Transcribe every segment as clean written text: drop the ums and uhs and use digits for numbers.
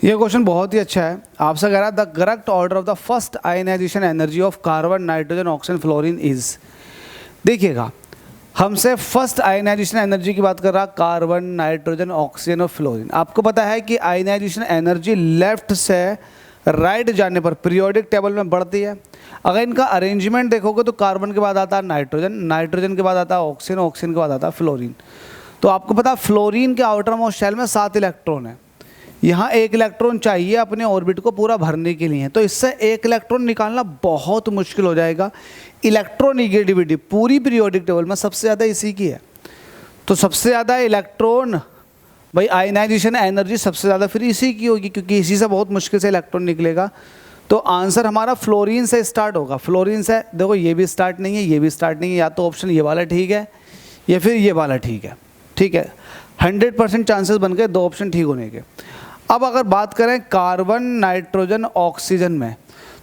ये क्वेश्चन बहुत ही अच्छा है। आपसे कह रहा है the correct order of the first ionisation energy of carbon, nitrogen, oxygen, fluorine is. देखिएगा, हमसे फर्स्ट आयनाइजेशन एनर्जी की बात कर रहा, कार्बन, नाइट्रोजन, ऑक्सीजन और फ्लोरीन। आपको पता है कि आयनाइजेशन एनर्जी लेफ्ट से राइट जाने पर पीरियोडिक टेबल में बढ़ती है। अगर इनका अरेंजमेंट देखोगे तो कार्बन के बाद आता है नाइट्रोजन, नाइट्रोजन के बाद आता है ऑक्सीजन, ऑक्सीजन के बाद आता है फ्लोरीन। तो आपको पता है फ्लोरीन के आउटर मोस्ट शेल में 7 इलेक्ट्रॉन है। यहाँ 1 इलेक्ट्रॉन चाहिए अपने ऑर्बिट को पूरा भरने के लिए, तो इससे 1 इलेक्ट्रॉन निकालना बहुत मुश्किल हो जाएगा। इलेक्ट्रोनिगेटिविटी पूरी पीरियोडिक टेबल में सबसे ज़्यादा इसी की है। तो सबसे ज़्यादा इलेक्ट्रॉन भाई आयनाइजेशन एनर्जी सबसे ज़्यादा फिर इसी की होगी, क्योंकि इसी से बहुत मुश्किल से इलेक्ट्रॉन निकलेगा। तो आंसर हमारा फ्लोरीन से स्टार्ट होगा। फ्लोरीन से देखो, ये भी स्टार्ट नहीं है, ये भी स्टार्ट नहीं है। या तो ऑप्शन ये वाला ठीक है या फिर ये वाला ठीक है। ठीक है, 100% चांसेस बन गए 2 ऑप्शन ठीक होने के। अब अगर बात करें कार्बन, नाइट्रोजन, ऑक्सीजन में,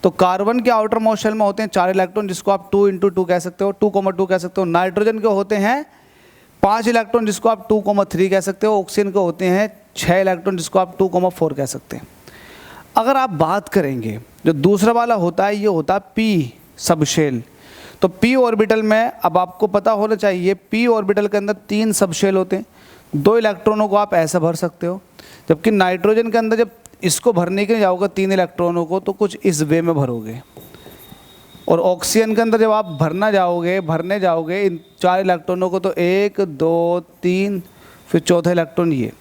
तो कार्बन के आउटर मोस्ट शेल में होते हैं 4 इलेक्ट्रॉन, जिसको आप 2x2 कह सकते हो, 2,2 कह सकते हो। नाइट्रोजन के होते हैं 5 इलेक्ट्रॉन, जिसको आप 2,3 कह सकते हो। ऑक्सीजन के होते हैं 6 इलेक्ट्रॉन, जिसको आप 2,4 कह सकते हैं। अगर आप बात करेंगे जो दूसरा वाला होता है, ये होता है पी सब शेल। तो पी ऑर्बिटल में अब आपको पता होना चाहिए, पी ऑर्बिटल के अंदर 3 सब शेल होते हैं। 2 इलेक्ट्रॉनों को आप ऐसा भर सकते हो, जबकि नाइट्रोजन के अंदर जब इसको भरने के लिए जाओगे 3 इलेक्ट्रॉनों को, तो कुछ इस वे में भरोगे। और ऑक्सीजन के अंदर जब आप भरने जाओगे इन 4 इलेक्ट्रॉनों को, तो 1, 2, 3, फिर चौथा इलेक्ट्रॉन ये।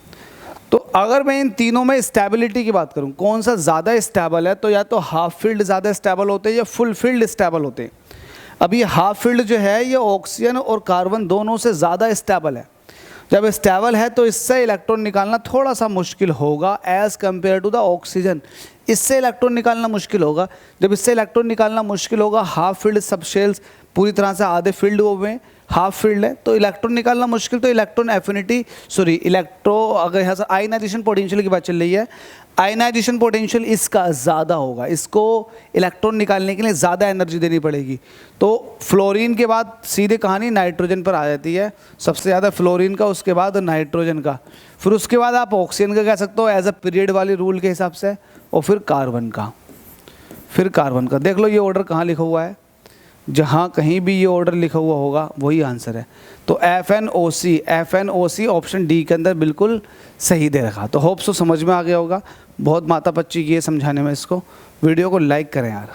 तो अगर मैं इन तीनों में स्टेबिलिटी की बात करूं, कौन सा ज़्यादा स्टेबल है, तो या तो हाफ फील्ड ज़्यादा स्टेबल होते हैं या फुल फील्ड स्टेबल होते हैं। अब ये हाफ फील्ड जो है, ये ऑक्सीजन और कार्बन दोनों से ज़्यादा स्टेबल है। जब स्टेबल है तो इससे इलेक्ट्रॉन निकालना थोड़ा सा मुश्किल होगा as compared to the oxygen. इससे इलेक्ट्रॉन निकालना मुश्किल होगा। जब इससे इलेक्ट्रॉन निकालना मुश्किल होगा, हाफ फील्ड सब शेल्स पूरी तरह से आधे फील्ड हुए हैं, हाफ फील्ड है, तो इलेक्ट्रॉन निकालना मुश्किल। तो इलेक्ट्रॉन एफिनिटी अगर यहाँ से आयनाइजेशन पोटेंशियल की बात चल रही है, आयनाइजेशन पोटेंशियल इसका ज़्यादा होगा। इसको इलेक्ट्रॉन निकालने के लिए ज़्यादा एनर्जी देनी पड़ेगी। तो फ्लोरीन के बाद सीधे कहानी नाइट्रोजन पर आ जाती है, सबसे ज़्यादा फ्लोरीन का, उसके बाद नाइट्रोजन का, फिर उसके बाद आप ऑक्सीजन का कह सकते हो एज अ पीरियड वाली रूल के हिसाब से, और फिर कार्बन का। देख लो ये ऑर्डर कहाँ लिखा हुआ है, जहाँ कहीं भी ये ऑर्डर लिखा हुआ होगा वही आंसर है। तो FNOC ऑप्शन डी के अंदर बिल्कुल सही दे रखा। तो होप सो समझ में आ गया होगा। बहुत माथा पच्ची की है समझाने में इसको। वीडियो को लाइक करें यार।